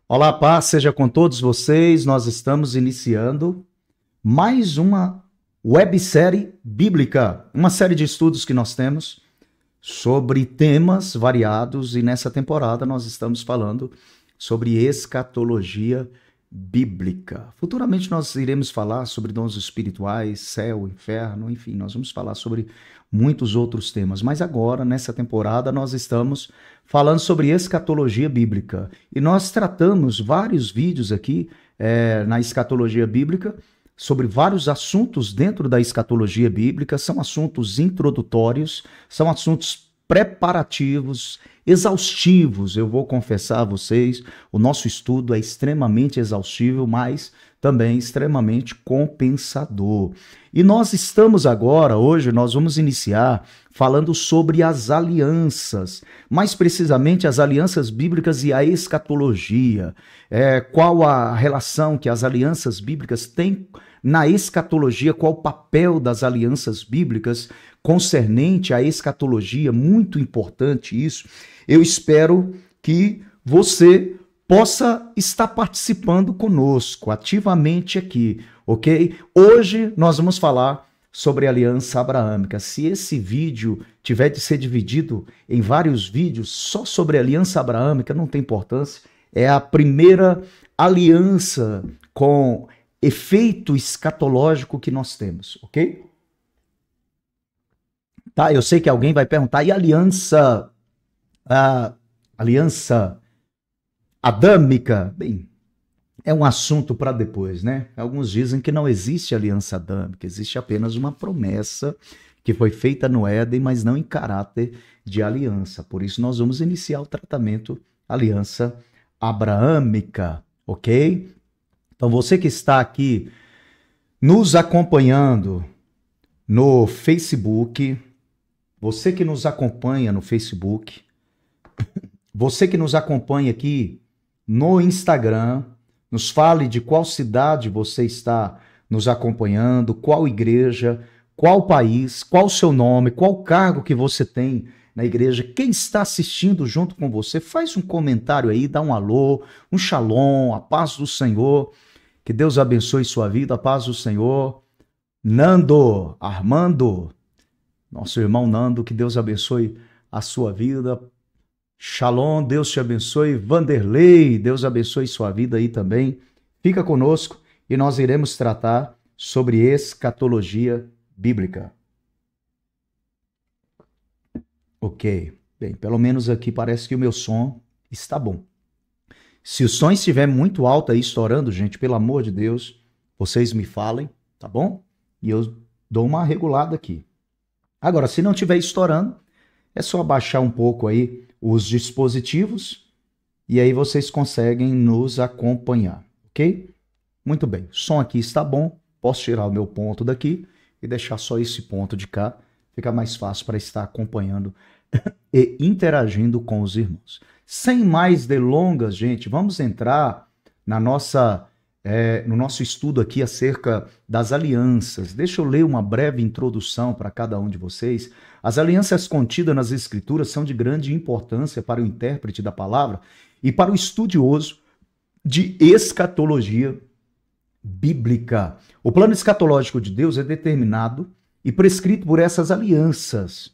Olá, paz seja com todos vocês. Nós estamos iniciando mais uma websérie bíblica, uma série de estudos que nós temos sobre temas variados e nessa temporada nós estamos falando sobre escatologia bíblica. Futuramente nós iremos falar sobre dons espirituais, céu, inferno, enfim, nós vamos falar sobre muitos outros temas, mas agora, nessa temporada, nós estamos falando sobre escatologia bíblica. E nós tratamos vários vídeos aqui na escatologia bíblica, sobre vários assuntos dentro da escatologia bíblica, são assuntos introdutórios, são assuntos preparativos, exaustivos. Eu vou confessar a vocês, o nosso estudo é extremamente exaustivo, mas também extremamente compensador. E nós estamos agora, hoje, nós vamos iniciar falando sobre as alianças, mais precisamente as alianças bíblicas e a escatologia. Qual a relação que as alianças bíblicas têm na escatologia, qual o papel das alianças bíblicas concernente à escatologia, muito importante isso. Eu espero que você possa estar participando conosco ativamente aqui, ok? Hoje nós vamos falar sobre a aliança abraâmica. Se esse vídeo tiver de ser dividido em vários vídeos só sobre a aliança abraâmica, não tem importância. É a primeira aliança com efeito escatológico que nós temos, ok? Tá, eu sei que alguém vai perguntar, e a aliança adâmica? Bem, é um assunto para depois, né? Alguns dizem que não existe aliança adâmica, existe apenas uma promessa que foi feita no Éden, mas não em caráter de aliança. Por isso nós vamos iniciar o tratamento aliança abraâmica, ok? Então você que está aqui nos acompanhando no Facebook, você que nos acompanha no Facebook, você que nos acompanha aqui no Instagram, nos fale de qual cidade você está nos acompanhando, qual igreja, qual país, qual o seu nome, qual cargo que você tem na igreja, quem está assistindo junto com você, faz um comentário aí, dá um alô, um shalom, a paz do Senhor, que Deus abençoe sua vida, a paz do Senhor. Nando, Armando, nosso irmão Nando, que Deus abençoe a sua vida. Shalom, Deus te abençoe. Vanderlei, Deus abençoe sua vida aí também. Fica conosco e nós iremos tratar sobre escatologia bíblica. Ok, bem, pelo menos aqui parece que o meu som está bom. Se o som estiver muito alto aí, estourando, gente, pelo amor de Deus, vocês me falem, tá bom? E eu dou uma regulada aqui. Agora, se não estiver estourando, é só abaixar um pouco aí os dispositivos e aí vocês conseguem nos acompanhar, ok? Muito bem, o som aqui está bom, posso tirar o meu ponto daqui e deixar só esse ponto de cá, fica mais fácil para estar acompanhando e interagindo com os irmãos. Sem mais delongas, gente, vamos entrar na no nosso estudo aqui acerca das alianças. Deixa eu ler uma breve introdução para cada um de vocês. As alianças contidas nas Escrituras são de grande importância para o intérprete da palavra e para o estudioso de escatologia bíblica. O plano escatológico de Deus é determinado e prescrito por essas alianças.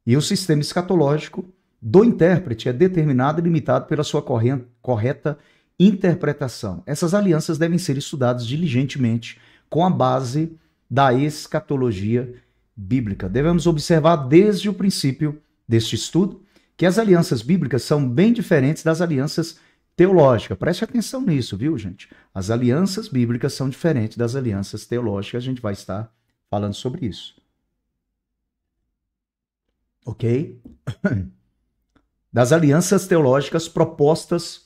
E o sistema escatológico do intérprete é determinado e limitado pela sua correta interpretação. Essas alianças devem ser estudadas diligentemente com a base da escatologia bíblica. Devemos observar desde o princípio deste estudo que as alianças bíblicas são bem diferentes das alianças teológicas. Preste atenção nisso, viu, gente? As alianças bíblicas são diferentes das alianças teológicas. A gente vai estar falando sobre isso. Ok? Das alianças teológicas propostas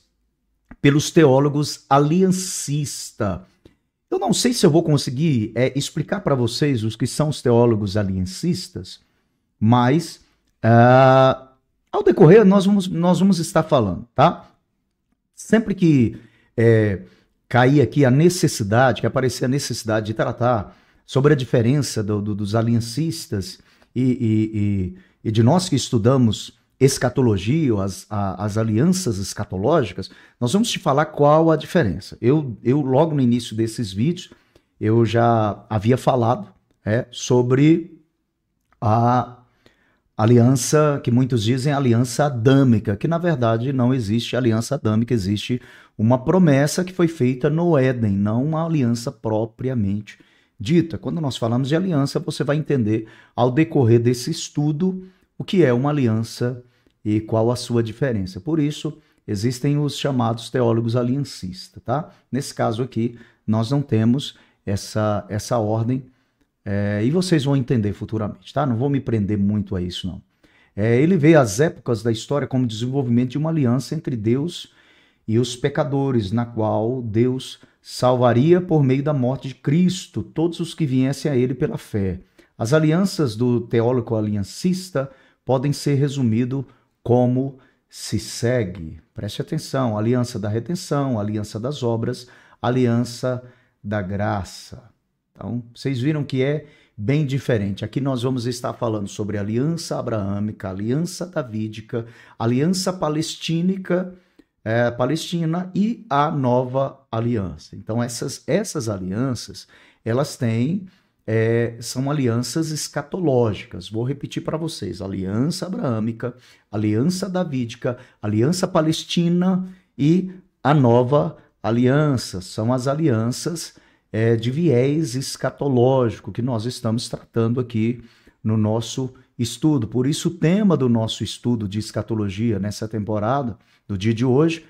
pelos teólogos aliancistas. Eu não sei se eu vou conseguir explicar para vocês os que são os teólogos aliancistas, mas ao decorrer nós vamos estar falando, tá? Sempre que cair aqui a necessidade, que aparecer a necessidade de tratar sobre a diferença dos aliancistas e de nós que estudamos escatologia, ou as alianças escatológicas, nós vamos te falar qual a diferença. Eu logo no início desses vídeos, eu já havia falado sobre a aliança, que muitos dizem aliança adâmica, que na verdade não existe aliança adâmica, existe uma promessa que foi feita no Éden, não uma aliança propriamente dita. Quando nós falamos de aliança, você vai entender ao decorrer desse estudo o que é uma aliança e qual a sua diferença. Por isso, existem os chamados teólogos aliancistas, tá? Nesse caso aqui, nós não temos essa ordem, e vocês vão entender futuramente, tá? Não vou me prender muito a isso, não. Ele vê as épocas da história como desenvolvimento de uma aliança entre Deus e os pecadores, na qual Deus salvaria por meio da morte de Cristo todos os que viessem a ele pela fé. As alianças do teólogo aliancista podem ser resumidas como se segue. Preste atenção: aliança da redenção, aliança das obras, aliança da graça. Então, vocês viram que é bem diferente. Aqui nós vamos estar falando sobre a aliança abraâmica, aliança davídica, aliança palestina e a nova aliança. Então, essas alianças, elas são alianças escatológicas. Vou repetir para vocês: aliança abraâmica, aliança davídica, aliança palestina e a nova aliança. São as alianças de viés escatológico que nós estamos tratando aqui no nosso estudo. Por isso, o tema do nosso estudo de escatologia nessa temporada, do dia de hoje,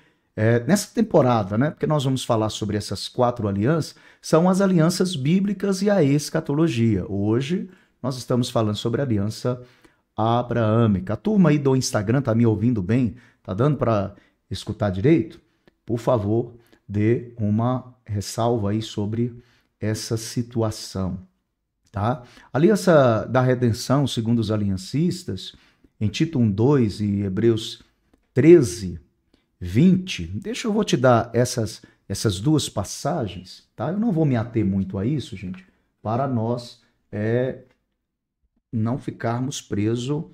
nessa temporada, né? Porque nós vamos falar sobre essas 4 alianças, são as alianças bíblicas e a escatologia. Hoje, nós estamos falando sobre a aliança abraâmica. A turma aí do Instagram tá me ouvindo bem? Tá dando para escutar direito? Por favor, dê uma ressalva aí sobre essa situação, tá? A aliança da redenção, segundo os aliancistas, em Tito 1:2 e Hebreus 13:20, eu vou te dar essas 2 passagens, tá? Eu não vou me ater muito a isso, gente, para nós não ficarmos presos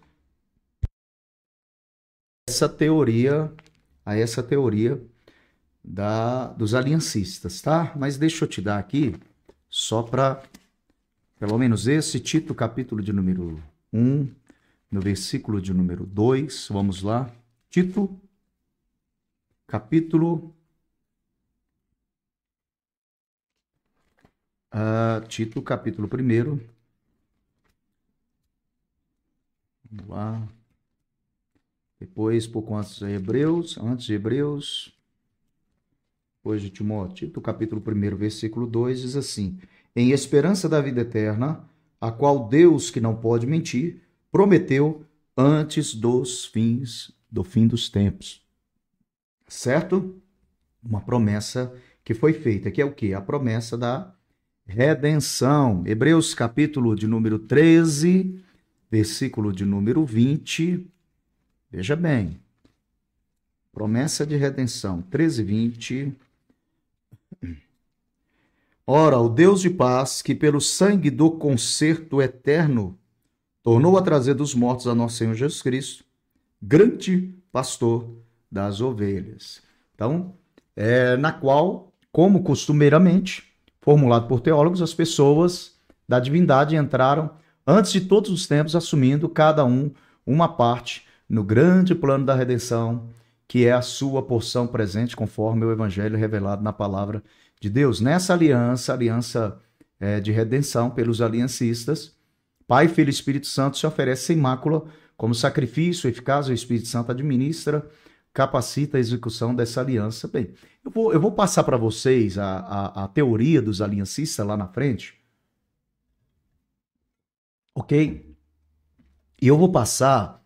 a essa teoria dos aliancistas, tá? Mas deixa eu te dar aqui, só para, pelo menos esse, Tito, capítulo de número 1, no versículo de número 2, vamos lá. Tito, capítulo 1, vamos lá. Depois, por conta de Hebreus, antes de Hebreus, depois de Timóteo, Tito, capítulo 1, versículo 2, diz assim: em esperança da vida eterna, a qual Deus, que não pode mentir, prometeu antes do fim dos tempos. Certo? Uma promessa que foi feita, que é o quê? A promessa da redenção. Hebreus, capítulo de número 13, versículo de número 20. Veja bem. Promessa de redenção, 13:20. Ora, o Deus de paz, que pelo sangue do concerto eterno tornou a trazer dos mortos a nosso Senhor Jesus Cristo, grande pastor das ovelhas. Então, na qual, como costumeiramente, formulado por teólogos, as pessoas da divindade entraram antes de todos os tempos, assumindo cada uma parte no grande plano da redenção, que é a sua porção presente, conforme o evangelho revelado na palavra de Deus. Nessa aliança de redenção pelos aliancistas, Pai, Filho e Espírito Santo se oferece sem mácula como sacrifício eficaz. O Espírito Santo administra, capacita a execução dessa aliança. Bem, eu vou passar para vocês a teoria dos aliancistas lá na frente, ok? E eu vou passar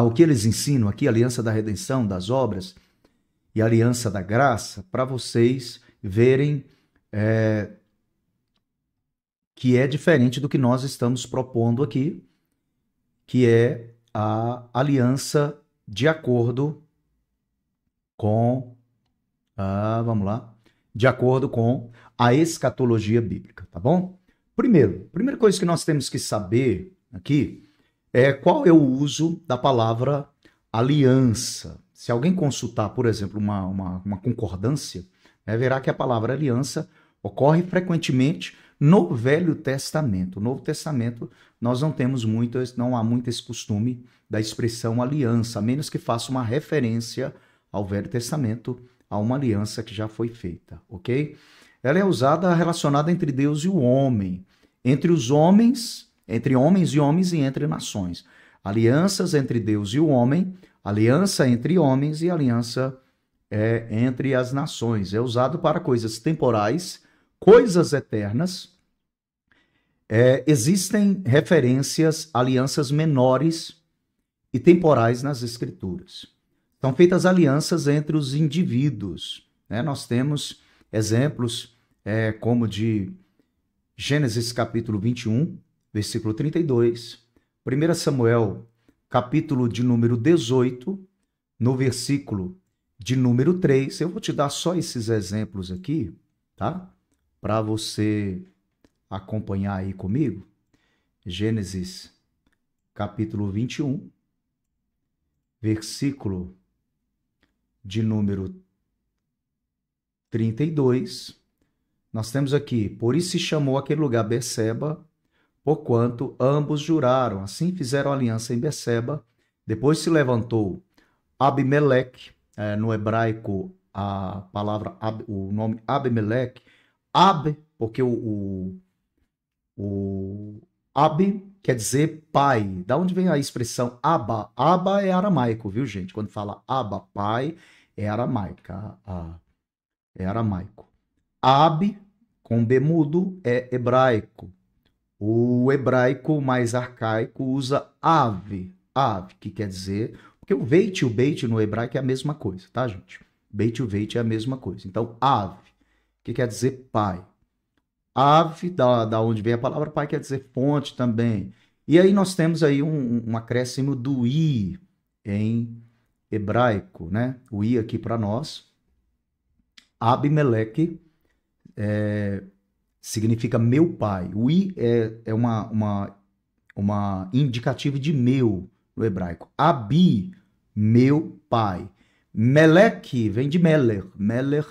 o que eles ensinam aqui, a aliança da redenção, das obras e a aliança da graça, para vocês verem que é diferente do que nós estamos propondo aqui, que é a aliança de acordo com, vamos lá, de acordo com a escatologia bíblica, tá bom? Primeira coisa que nós temos que saber aqui Qual é o uso da palavra aliança? Se alguém consultar, por exemplo, uma concordância, verá que a palavra aliança ocorre frequentemente no Velho Testamento. No Novo Testamento, nós não há muito esse costume da expressão aliança, a menos que faça uma referência ao Velho Testamento, a uma aliança que já foi feita, ok? Ela é usada relacionada entre Deus e o homem, entre os homens, entre homens e homens e entre nações. Alianças entre Deus e o homem, aliança entre homens e aliança entre as nações. É usado para coisas temporais, coisas eternas. Existem referências, alianças menores e temporais nas Escrituras. São feitas alianças entre os indivíduos. Nós temos exemplos como de Gênesis capítulo 21, versículo 32, 1 Samuel capítulo de número 18, no versículo de número 3. Eu vou te dar só esses exemplos aqui, tá? Para você acompanhar aí comigo. Gênesis capítulo 21, versículo de número 32. Nós temos aqui: por isso se chamou aquele lugar Berseba, porquanto ambos juraram. Assim fizeram aliança em Berseba. Depois se levantou Abimeleque, no hebraico a palavra, o nome Abimeleque, porque o Ab quer dizer pai. Da onde vem a expressão Abba? Abba é aramaico, viu, gente? Quando fala Abba, pai, é aramaica. É aramaico. Ab, com B mudo, é hebraico. O hebraico mais arcaico usa ave, que quer dizer... Porque o veit e o beit no hebraico é a mesma coisa, tá, gente? Beit e o veit é a mesma coisa. Então, ave, que quer dizer pai. Ave, da onde vem a palavra pai, quer dizer fonte também. E aí nós temos aí um acréscimo do i em hebraico, né? O i aqui para nós. Abimeleque significa meu pai. O i é uma indicativo de meu no hebraico. Abi, meu pai. Meleque vem de Meler. Meler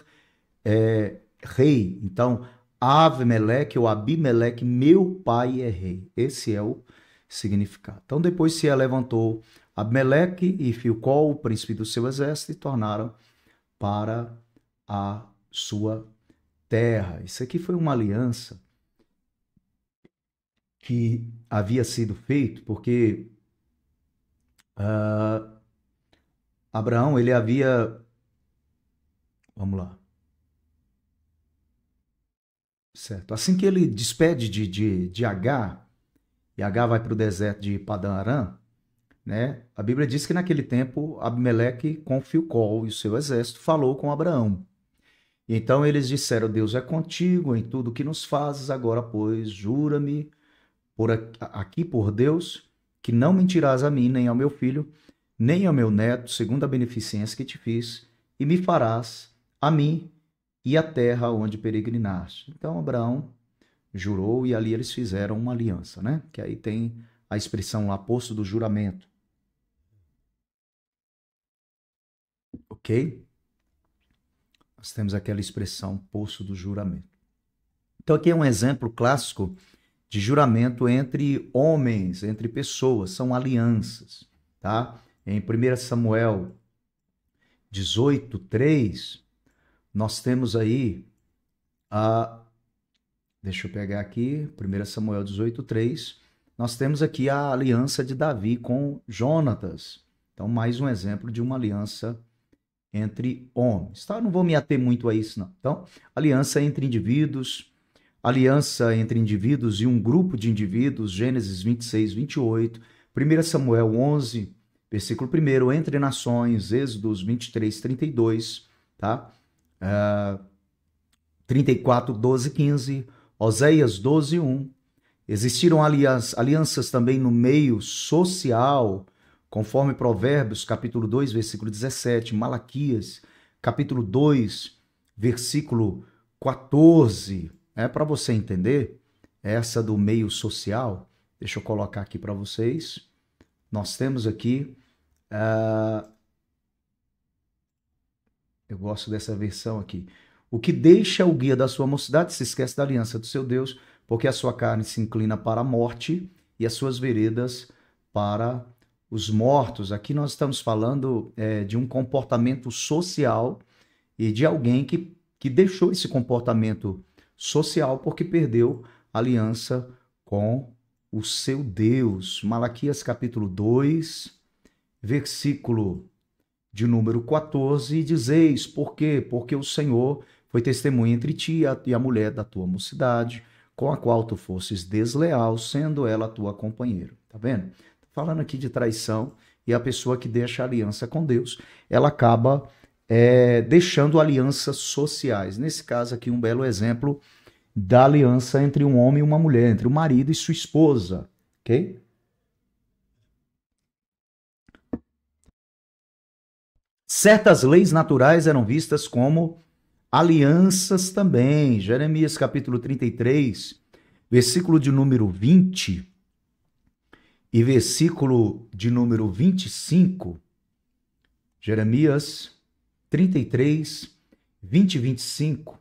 é rei. Então, Avimeleque ou Abimeleque, meu pai é rei. Esse é o significado. Então, depois se levantou Abimeleque e Filcol, o príncipe do seu exército, e tornaram para a sua terra. Isso aqui foi uma aliança que havia sido feito porque Abraão, ele havia... Vamos lá. Certo. Assim que ele despede de Agar, e Agar vai para o deserto de Padã Arã, né? A Bíblia diz que naquele tempo Abimeleque, com Filcol e o seu exército, falou com Abraão. E então eles disseram: Deus é contigo em tudo que nos fazes, agora, pois, jura-me aqui por Deus, que não mentirás a mim, nem ao meu filho, nem ao meu neto, segundo a beneficência que te fiz, e me farás a mim e a terra onde peregrinaste. Então Abraão jurou e ali eles fizeram uma aliança, né? Que aí tem a expressão lá, poço do juramento. Ok? Nós temos aquela expressão, poço do juramento. Então aqui é um exemplo clássico de juramento entre homens, entre pessoas, são alianças, tá? Em 1 Samuel 18:3, nós temos aí deixa eu pegar aqui, 1 Samuel 18:3, nós temos aqui a aliança de Davi com Jonatas. Então, mais um exemplo de uma aliança entre homens, tá? Não vou me ater muito a isso, não. Então, aliança entre indivíduos e um grupo de indivíduos, Gênesis 26:28, 1 Samuel 11, versículo 1, entre nações, Êxodos 23:32, tá? 34:12-15, Oséias 12:1. Existiram alianças também no meio social, conforme Provérbios, capítulo 2, versículo 17, Malaquias, capítulo 2, versículo 14. Para você entender essa do meio social, deixa eu colocar aqui para vocês. nós temos aqui, eu gosto dessa versão aqui, o que deixa o guia da sua mocidade se esquece da aliança do seu Deus, porque a sua carne se inclina para a morte e as suas veredas para os mortos. Aqui nós estamos falando de um comportamento social e de alguém que deixou esse comportamento social porque perdeu a aliança com o seu Deus. Malaquias capítulo 2, versículo de número 14, dizeis, por quê? Porque o Senhor foi testemunha entre ti e a mulher da tua mocidade, com a qual tu fosses desleal, sendo ela a tua companheira. Tá vendo? Falando aqui de traição, e a pessoa que deixa a aliança com Deus, ela acaba deixando alianças sociais. Nesse caso aqui, um belo exemplo da aliança entre um homem e uma mulher, entre o marido e sua esposa, ok? Certas leis naturais eram vistas como alianças também. Jeremias capítulo 33, versículo de número 20 e versículo de número 25. Jeremias 33, 20 e 25.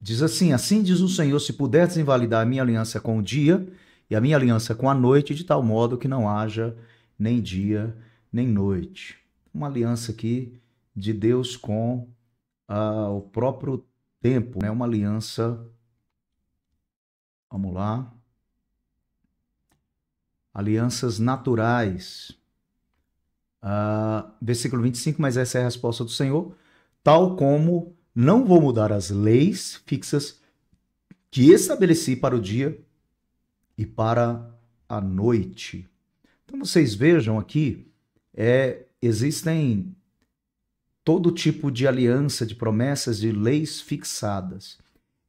Diz assim: assim diz o Senhor, se puderes invalidar a minha aliança com o dia e a minha aliança com a noite, de tal modo que não haja nem dia nem noite. Uma aliança aqui de Deus com o próprio tempo, né? Uma aliança, vamos lá, alianças naturais. Versículo 25, mas essa é a resposta do Senhor, tal como não vou mudar as leis fixas que estabeleci para o dia e para a noite. Então vocês vejam aqui, existem todo tipo de aliança, de promessas, de leis fixadas.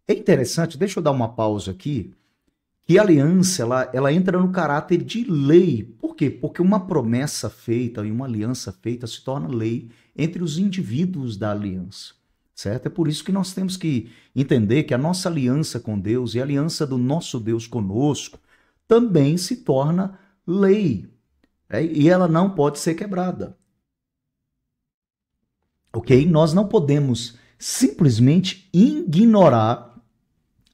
É interessante, deixa eu dar uma pausa aqui, que a aliança ela entra no caráter de lei. Por quê? Porque uma promessa feita e uma aliança feita se torna lei entre os indivíduos da aliança. Certo? É por isso que nós temos que entender que a nossa aliança com Deus e a aliança do nosso Deus conosco também se torna lei. E ela não pode ser quebrada. Ok? Nós não podemos simplesmente ignorar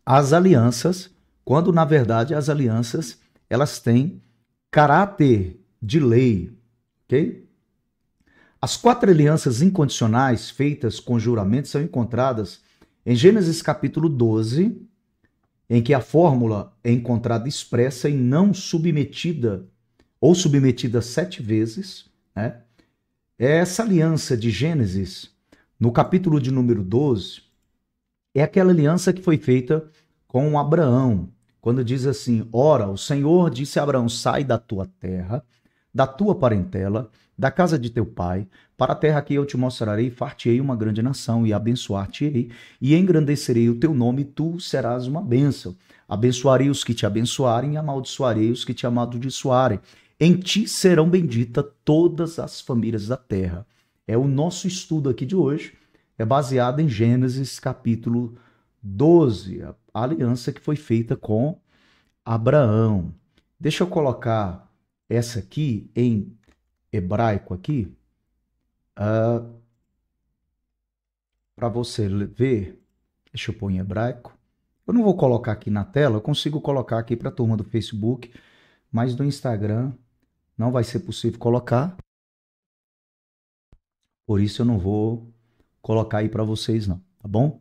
as alianças, quando na verdade as alianças elas têm caráter de lei. Ok? As 4 alianças incondicionais feitas com juramento são encontradas em Gênesis capítulo 12, em que a fórmula é encontrada expressa e não submetida, ou submetida 7 vezes. Né? Essa aliança de Gênesis, no capítulo de número 12, é aquela aliança que foi feita com Abraão, quando diz assim: ora, o Senhor disse a Abraão, sai da tua terra, da tua parentela, da casa de teu pai, para a terra que eu te mostrarei, far-te-ei uma grande nação, e abençoar-te-ei, e engrandecerei o teu nome, e tu serás uma bênção. Abençoarei os que te abençoarem, e amaldiçoarei os que te amaldiçoarem. Em ti serão benditas todas as famílias da terra. É o nosso estudo aqui de hoje, é baseado em Gênesis capítulo 12, a aliança que foi feita com Abraão. Deixa eu colocar essa aqui em hebraico aqui, para você ver. Deixa eu pôr em hebraico. Eu não vou colocar aqui na tela, eu consigo colocar aqui para a turma do Facebook, mas do Instagram não vai ser possível colocar. Por isso eu não vou colocar aí para vocês não, tá bom?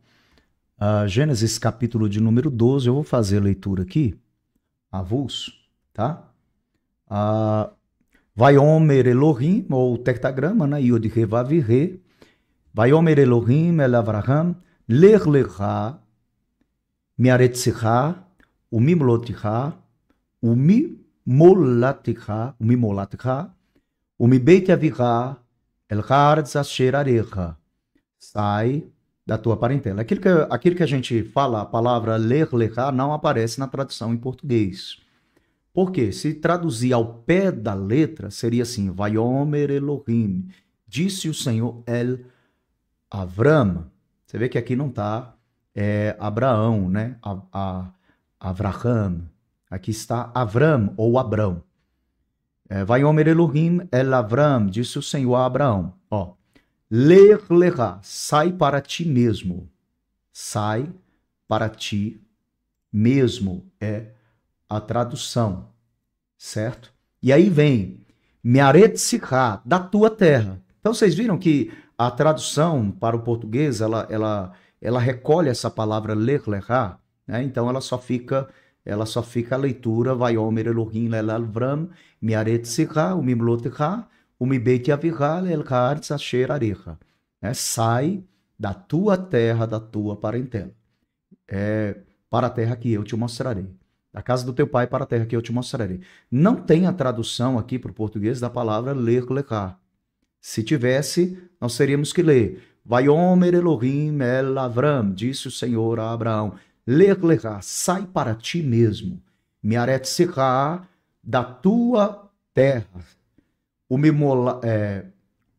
Gênesis capítulo de número 12, eu vou fazer a leitura aqui, avulso, tá? Vaiomer Elohim, ou tectagrama, né? Yod He Vav He. Vaiomer Elohim el Avraham, ler lecha, miaretzicha, umimloticha, umimolaticha, umibeit avicha, el haaretz asher arecha. Sai da tua parentela. Aquilo que a gente fala, a palavra ler lecha, não aparece na tradução em português. Por quê? Se traduzir ao pé da letra, seria assim: Vaiomer Elohim, disse o Senhor El Avram. Você vê que aqui não está é Abraão, né? Avraham. Aqui está Avram ou Abrão. Vaiomer Elohim el Avram, disse o Senhor a Abraão. Ó, ler lecha, sai para ti mesmo. Sai para ti mesmo é a tradução, certo? E aí vem Mearet Sikha, da tua terra. Então vocês viram que a tradução para o português, ela recolhe essa palavra ler lecha, né? Então ela só fica a leitura Vaiomer Elohim el Avram, Mearet Sikha, Umimlotecha, Umibeit Avicha, El Haaretz Asher Arecha. Sai da tua terra, da tua parentela. Para a terra que eu te mostrarei. Da casa do teu pai para a terra que eu te mostrarei. Não tem a tradução aqui para o português da palavra ler lecha. Se tivesse, nós teríamos que ler Vaiomer Elohim el Avram, disse o Senhor a Abraão, ler lecha, sai para ti mesmo. Mearet Sikha, da tua terra.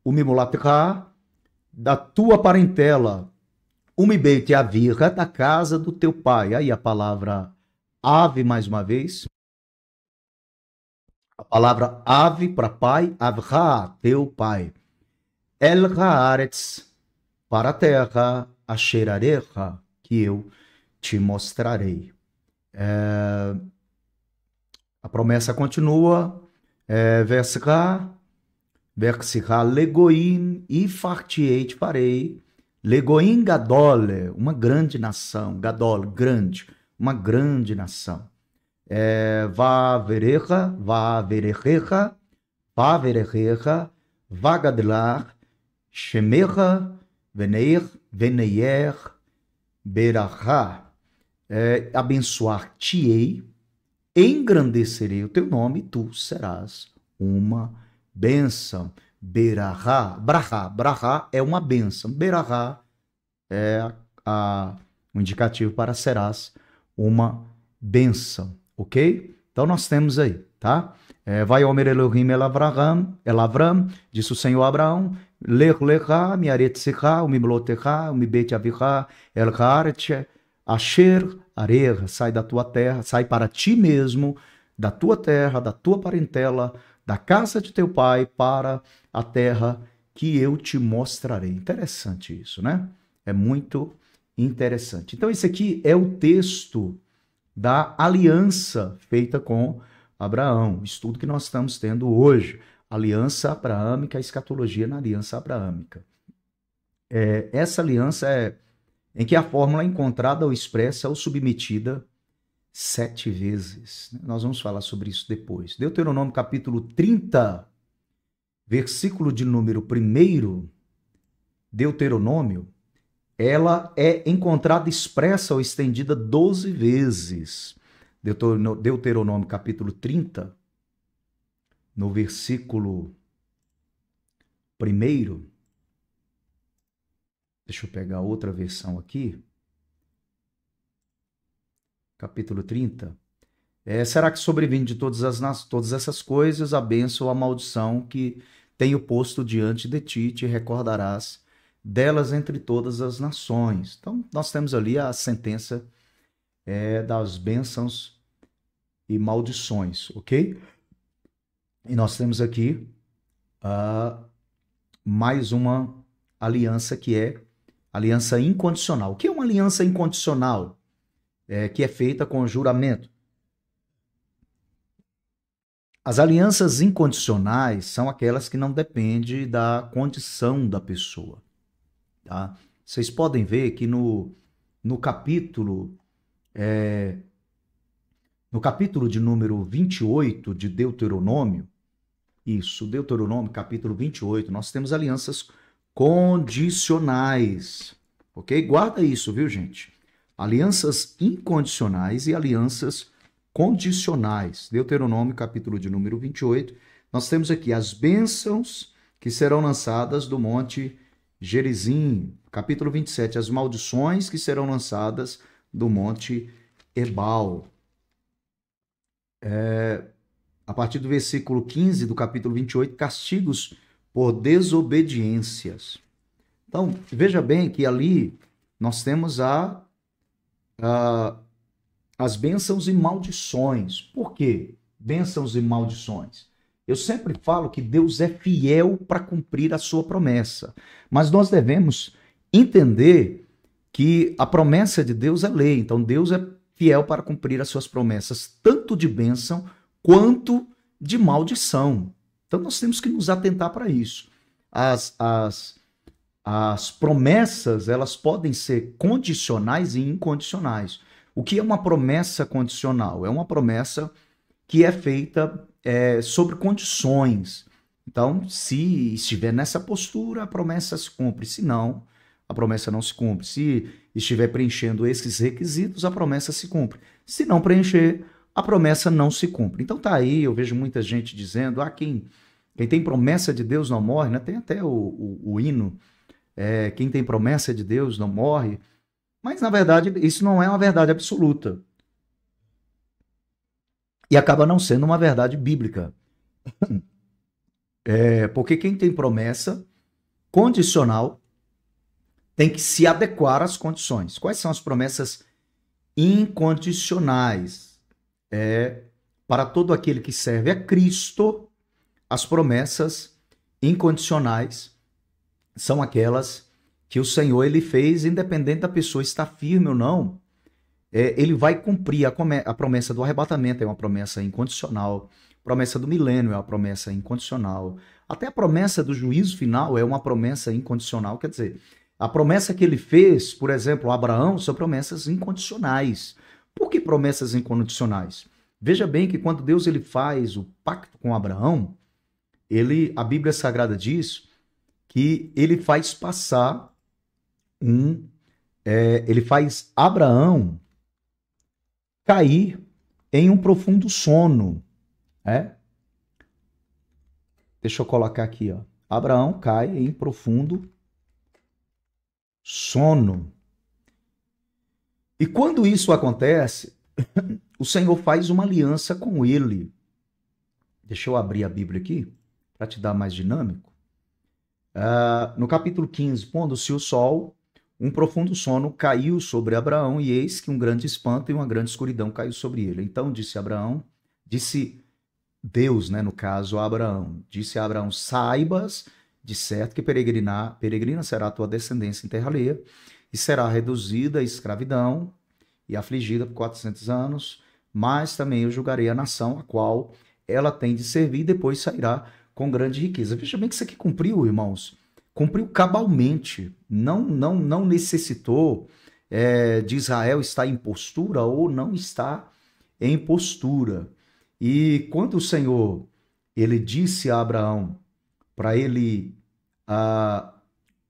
Umimolatecha, da tua parentela. Umibeit Avicha, da casa do teu pai. Aí a palavra ave, mais uma vez. A palavra ave para pai, Avra, teu pai. El Haaretz, para a terra, Asher Arecha, que eu te mostrarei. A promessa continua. Versicha legoim e fartiei te farei. Legoim Gadol, uma grande nação. Gadol, grande, uma grande nação. Vaverecha, Vagadlar, Shemecha, Veneyer, Berachá. Abençoar-te-ei, engrandecerei o teu nome, e tu serás uma bênção. Berachá, brachá é uma bênção. Berachá é um indicativo para serás uma bênção, ok? Então nós temos aí, tá? Vaiomer Elohim el Avram, disse o Senhor a Abraão, Lech lecha, Mearet Sikha, Umimlotecha, Umibeit Avicha, El Haaretz Asher Arecha, sai da tua terra, sai para ti mesmo, da tua terra, da tua parentela, da casa de teu pai, para a terra que eu te mostrarei. Interessante isso, né? É muito interessante. Então, esse aqui é o texto da aliança feita com Abraão, o estudo que nós estamos tendo hoje. Aliança abraâmica, a escatologia na aliança abraâmica. Essa aliança em que a fórmula encontrada ou expressa ou submetida 7 vezes. Nós vamos falar sobre isso depois. Deuteronômio capítulo 30, versículo de número 1, Deuteronômio, ela é encontrada expressa ou estendida 12 vezes. Deuteronômio capítulo 30, no versículo 1, deixa eu pegar outra versão aqui. Capítulo 30. Será que sobrevindo de todas essas coisas a bênção ou a maldição que tenho posto diante de ti, te recordarás delas entre todas as nações. Então, nós temos ali a sentença das bênçãos e maldições, ok? E nós temos aqui mais uma aliança que é aliança incondicional. O que é uma aliança incondicional? Que é feita com juramento. As alianças incondicionais são aquelas que não dependem da condição da pessoa. Tá? Vocês podem ver que no capítulo de número 28 de Deuteronômio, Deuteronômio capítulo 28, nós temos alianças condicionais, ok? Guarda isso, viu, gente? Alianças incondicionais e alianças condicionais. Deuteronômio, capítulo de número 28. Nós temos aqui as bênçãos que serão lançadas do monte Gerizim. Capítulo 27, as maldições que serão lançadas do monte Ebal. A partir do versículo 15 do capítulo 28, castigos por desobediências. Então, veja bem que ali nós temos a ah, as bênçãos e maldições. Por quê? Bênçãos e maldições. Eu sempre falo que Deus é fiel para cumprir a sua promessa, mas nós devemos entender que a promessa de Deus é lei, então Deus é fiel para cumprir as suas promessas, tanto de bênção quanto de maldição. Então nós temos que nos atentar para isso. As promessas, elas podem ser condicionais e incondicionais. O que é uma promessa condicional? É uma promessa que é feita sobre condições. Então, se estiver nessa postura, a promessa se cumpre. Se não, a promessa não se cumpre. Se estiver preenchendo esses requisitos, a promessa se cumpre. Se não preencher, a promessa não se cumpre. Então tá aí, eu vejo muita gente dizendo, quem tem promessa de Deus não morre, né? Tem até o hino, quem tem promessa de Deus não morre, mas na verdade isso não é uma verdade absoluta. E acaba não sendo uma verdade bíblica. Porque quem tem promessa condicional tem que se adequar às condições. Quais são as promessas incondicionais? Para todo aquele que serve a Cristo, as promessas incondicionais são aquelas que o Senhor ele fez, independente da pessoa estar firme ou não. Ele vai cumprir a promessa do arrebatamento, é uma promessa incondicional. A promessa do milênio é uma promessa incondicional. Até a promessa do juízo final é uma promessa incondicional. Quer dizer, a promessa que ele fez, por exemplo, a Abraão, são promessas incondicionais. Por que promessas incondicionais? Veja bem que quando Deus ele faz o pacto com Abraão, a Bíblia Sagrada diz que ele faz passar ele faz Abraão cair em um profundo sono. Deixa eu colocar aqui, ó. Abraão cai em profundo sono. E quando isso acontece, o Senhor faz uma aliança com ele. Deixa eu abrir a Bíblia aqui, para te dar mais dinâmico. No capítulo 15, pondo-se o sol, um profundo sono caiu sobre Abraão, e eis que um grande espanto e uma grande escuridão caiu sobre ele. Então disse Deus, né, no caso, a Abraão, disse a Abraão, saibas de certo que peregrina será a tua descendência em terra alheia, e será reduzida à escravidão e afligida por 400 anos, mas também eu julgarei a nação a qual ela tem de servir, e depois sairá com grande riqueza. Veja bem que isso aqui cumpriu, irmãos. Cumpriu cabalmente. Não necessitou de Israel estar em postura ou não estar em postura. E quando o Senhor ele disse a Abraão para ele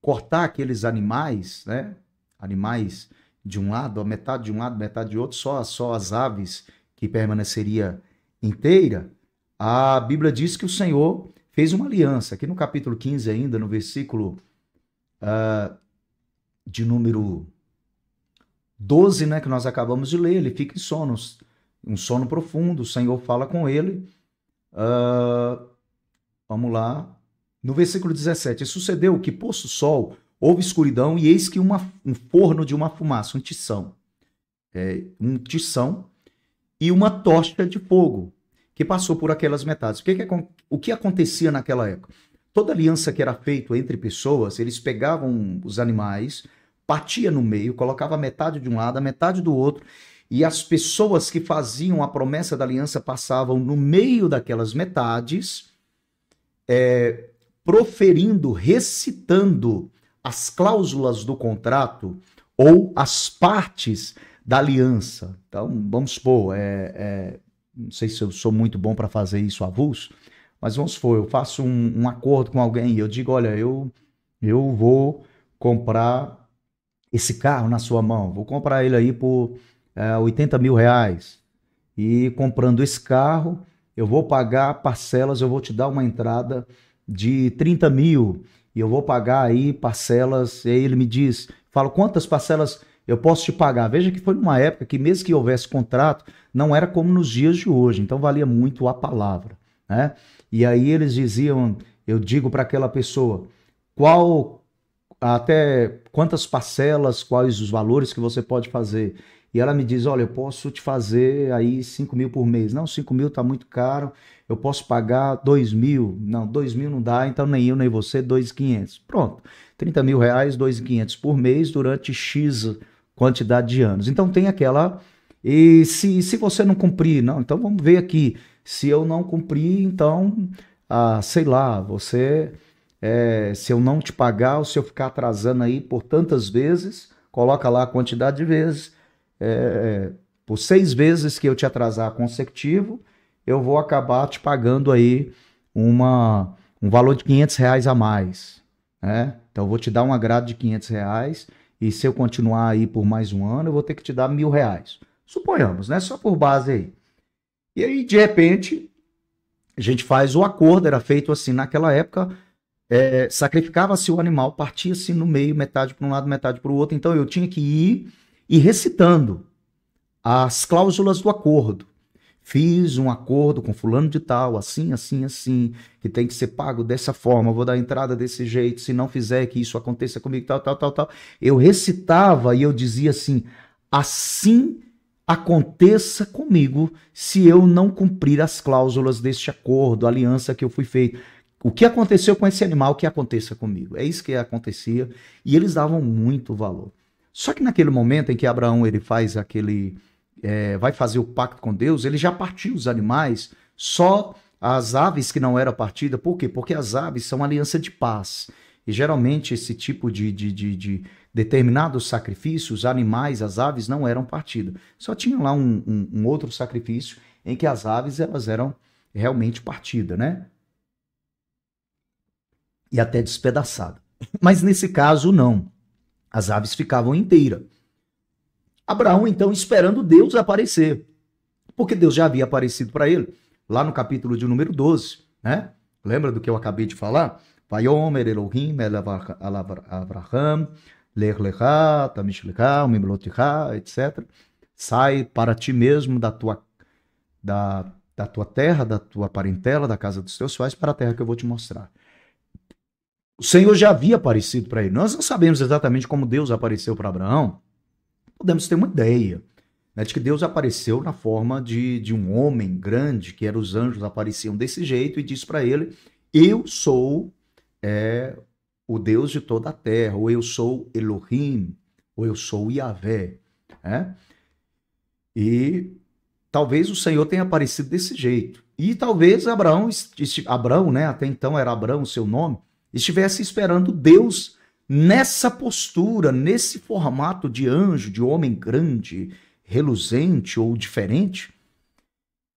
cortar aqueles animais, né? Animais de um lado, metade de um lado, metade de outro, só as aves que permaneceria inteira, a Bíblia diz que o Senhor fez uma aliança. Aqui no capítulo 15 ainda, no versículo de número 12, né, que nós acabamos de ler, ele fica em sono, um sono profundo, o Senhor fala com ele. Vamos lá. No versículo 17, sucedeu que, posto o sol, houve escuridão, e eis que um forno de uma fumaça, um tição e uma tocha de fogo, que passou por aquelas metades. O que acontecia naquela época? Toda aliança que era feita entre pessoas, eles pegavam os animais, batia no meio, colocava metade de um lado, a metade do outro, e as pessoas que faziam a promessa da aliança passavam no meio daquelas metades, proferindo, recitando as cláusulas do contrato ou as partes da aliança. Então, vamos supor, não sei se eu sou muito bom para fazer isso avulso, mas vamos supor, eu faço um acordo com alguém e eu digo, olha, eu vou comprar esse carro na sua mão, vou comprar ele aí por 80 mil reais, e comprando esse carro, eu vou pagar parcelas, eu vou te dar uma entrada de 30 mil, e eu vou pagar aí parcelas, e aí ele me diz, falo, quantas parcelas eu posso te pagar? Veja que foi numa época que mesmo que houvesse contrato, não era como nos dias de hoje, então valia muito a palavra, né? E aí eles diziam, eu digo para aquela pessoa, até quantas parcelas, quais os valores que você pode fazer? e ela me diz, olha, eu posso te fazer aí 5 mil por mês. Não, 5 mil tá muito caro, eu posso pagar 2 mil. Não, 2 mil não dá, então nem eu nem você, 2.500. Pronto, 30 mil reais, 2.500 por mês durante X quantidade de anos. Então tem aquela... E se você não cumprir, não, então vamos ver aqui. Se eu não cumprir, então, sei lá, você... se eu não te pagar, ou se eu ficar atrasando aí por tantas vezes, coloca lá a quantidade de vezes, por 6 vezes que eu te atrasar consecutivo, eu vou acabar te pagando aí um valor de R$ 500 a mais, né? Então eu vou te dar um agrado de R$ 500 e se eu continuar aí por mais um ano, eu vou ter que te dar R$ 1.000. Suponhamos, né? Só por base aí. E aí, de repente, a gente faz o acordo, era feito assim naquela época, sacrificava-se o animal, partia-se no meio, metade para um lado, metade para o outro. Então eu tinha que ir e recitando as cláusulas do acordo. Fiz um acordo com fulano de tal, assim, assim, assim, que tem que ser pago dessa forma, vou dar entrada desse jeito, se não fizer que isso aconteça comigo, tal, tal, tal, tal. Eu recitava e eu dizia assim, assim aconteça comigo se eu não cumprir as cláusulas deste acordo, aliança que eu fui feito. O que aconteceu com esse animal, que aconteça comigo. É isso que acontecia e eles davam muito valor. Só que naquele momento em que Abraão ele faz vai fazer o pacto com Deus, ele já partiu os animais, só as aves que não eram partidas. Por quê? Porque as aves são aliança de paz. E geralmente esse tipo de determinados sacrifícios, os animais, as aves não eram partidas. Só tinha lá um outro sacrifício em que as aves elas eram realmente partidas, né? E até despedaçadas. Mas nesse caso não. As aves ficavam inteiras. Abraão, então, esperando Deus aparecer. Porque Deus já havia aparecido para ele, lá no capítulo de número 12, né? Lembra do que eu acabei de falar? Vayomer Elohim el Avraham, Lech Lecha, Tamish Lecha, Mimloticha, etc. Sai para ti mesmo da tua terra, da tua parentela, da casa dos teus pais, para a terra que eu vou te mostrar. O Senhor já havia aparecido para ele. Nós não sabemos exatamente como Deus apareceu para Abraão. Podemos ter uma ideia, né, de que Deus apareceu na forma de um homem grande, que eram os anjos, apareciam desse jeito e disse para ele, eu sou o Deus de toda a terra, ou eu sou Elohim, ou eu sou Yahvé. Né? E talvez o Senhor tenha aparecido desse jeito. E talvez Abraão, né, até então era Abraão o seu nome, estivesse esperando Deus nessa postura, nesse formato de anjo, de homem grande, reluzente ou diferente.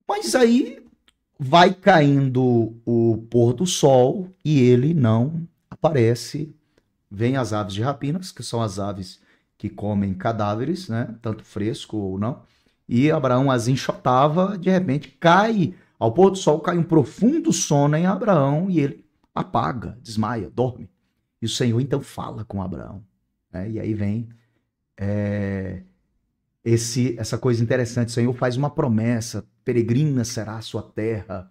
Mas aí vai caindo o pôr do sol e ele não aparece. Vem as aves de rapinas, que são as aves que comem cadáveres, né, tanto fresco ou não. E Abraão as enxotava, de repente cai, ao pôr do sol cai um profundo sono em Abraão e ele apaga, desmaia, dorme. E o Senhor então fala com Abraão. Né? E aí vem essa coisa interessante. O Senhor faz uma promessa: peregrina será a sua terra,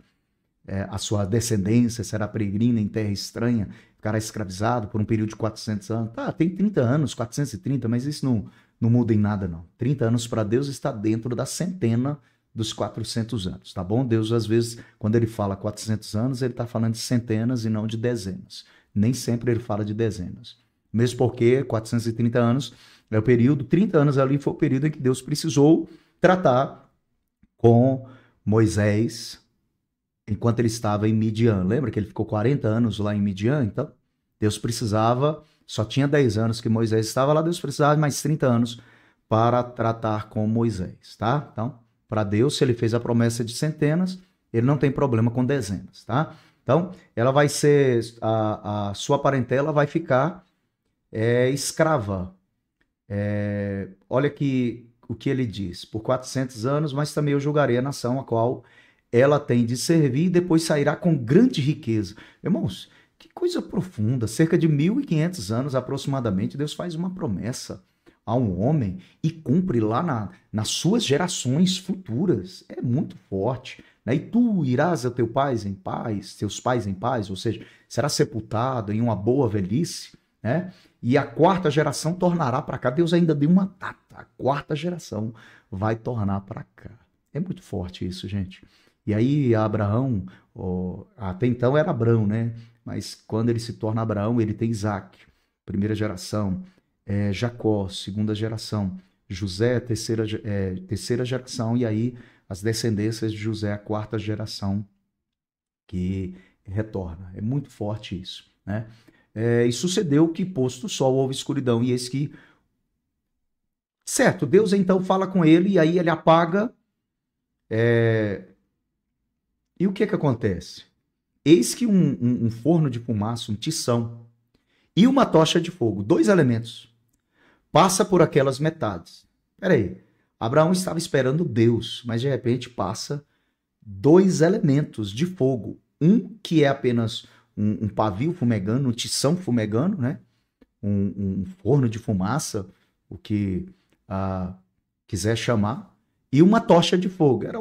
a sua descendência será peregrina em terra estranha, ficará escravizado por um período de 400 anos. Tá, tem 30 anos, 430, mas isso não muda em nada, não. 30 anos para Deus está dentro da centena dos 400 anos, tá bom? Deus, às vezes, quando ele fala 400 anos, ele está falando de centenas e não de dezenas. Nem sempre ele fala de dezenas. Mesmo porque 430 anos é o período, 30 anos ali foi o período em que Deus precisou tratar com Moisés enquanto ele estava em Midian. Lembra que ele ficou 40 anos lá em Midian? Então, Deus precisava, só tinha 10 anos que Moisés estava lá, Deus precisava de mais 30 anos para tratar com Moisés, tá? Então, para Deus, se ele fez a promessa de centenas, ele não tem problema com dezenas, tá? Então, ela vai ser, a sua parentela vai ficar escrava. Olha aqui o que ele diz, por 400 anos, mas também eu julgarei a nação a qual ela tem de servir e depois sairá com grande riqueza. Irmãos, que coisa profunda, cerca de 1.500 anos aproximadamente, Deus faz uma promessa a um homem e cumpre lá nas suas gerações futuras. É muito forte. Né? E tu irás a teus pais em paz, ou seja, será sepultado em uma boa velhice, né? E a quarta geração tornará para cá. Deus ainda deu uma data. a quarta geração vai tornar para cá. É muito forte isso, gente. E aí Abraão, até então era Abrão, né? Mas quando ele se torna Abraão, ele tem Isaac, primeira geração, Jacó, segunda geração, José, terceira geração, e aí as descendências de José, a quarta geração que retorna. É muito forte isso, né? E sucedeu que, posto o sol, houve escuridão, e eis que... Certo, Deus então fala com ele, e aí ele apaga... E o que acontece? Eis que um forno de fumaça, um tição, e uma tocha de fogo, dois elementos, passa por aquelas metades. Peraí, Abraão estava esperando Deus, mas de repente passa dois elementos de fogo. Um que é apenas um pavio fumegando, um tição fumegando, né? Um forno de fumaça, o que quiser chamar, e uma tocha de fogo. Era